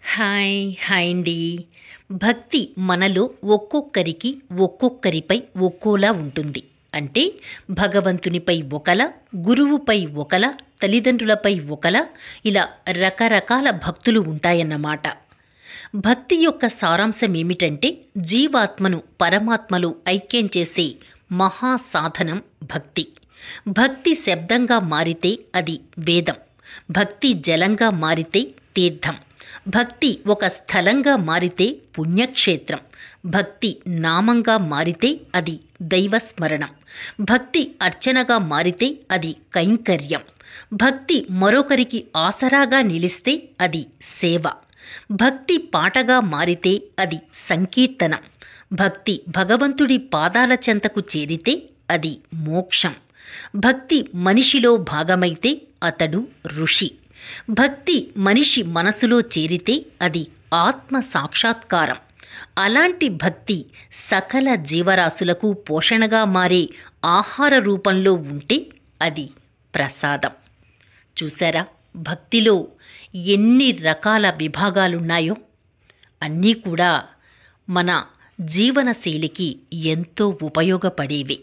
Hi hi అండి. భక్తి మనలో ఒక్కొక్కరికి ఒక్కొక్కరిపై ఒక్కోలా ఉంటుంది. అంటే భగవంతునిపై ఒకలా, గురువుపై ఒకలా, తల్లిదండ్రులపై ఒకలా, ఇలా రకరకాల భక్తులు ఉంటాయన్నమాట. భక్తి యొక్క సారాంశం ఏమిటంటే జీవాత్మను పరమాత్మలో ఐక్యం చేసే మహాసాధనం భక్తి. భక్తి శబ్దంగా మారితే అది వేదం, భక్తి జలంగా మారితే తీర్థం, భక్తి ఒక స్థలంగా మారితే పుణ్యక్షేత్రం, భక్తి నామంగా మారితే అది దైవస్మరణం, భక్తి అర్చనగా మారితే అది కైంకర్యం, భక్తి మరొకరికి ఆసరాగా నిలిస్తే అది సేవ, భక్తి పాటగా మారితే అది సంకీర్తనం, భక్తి భగవంతుడి పాదాల చెంతకు చేరితే అది మోక్షం, భక్తి మనిషిలో భాగమైతే అతడు ఋషి, భక్తి మనిషి మనసులో చేరితే అది ఆత్మ సాక్షాత్కారం. అలాంటి భక్తి సకల జీవరాశులకు పోషణగా మారే ఆహార రూపంలో ఉంటే అది ప్రసాదం. చూసారా, భక్తిలో ఎన్ని రకాల విభాగాలున్నాయో. అన్నీ కూడా మన జీవనశైలికి ఎంతో ఉపయోగపడేవి.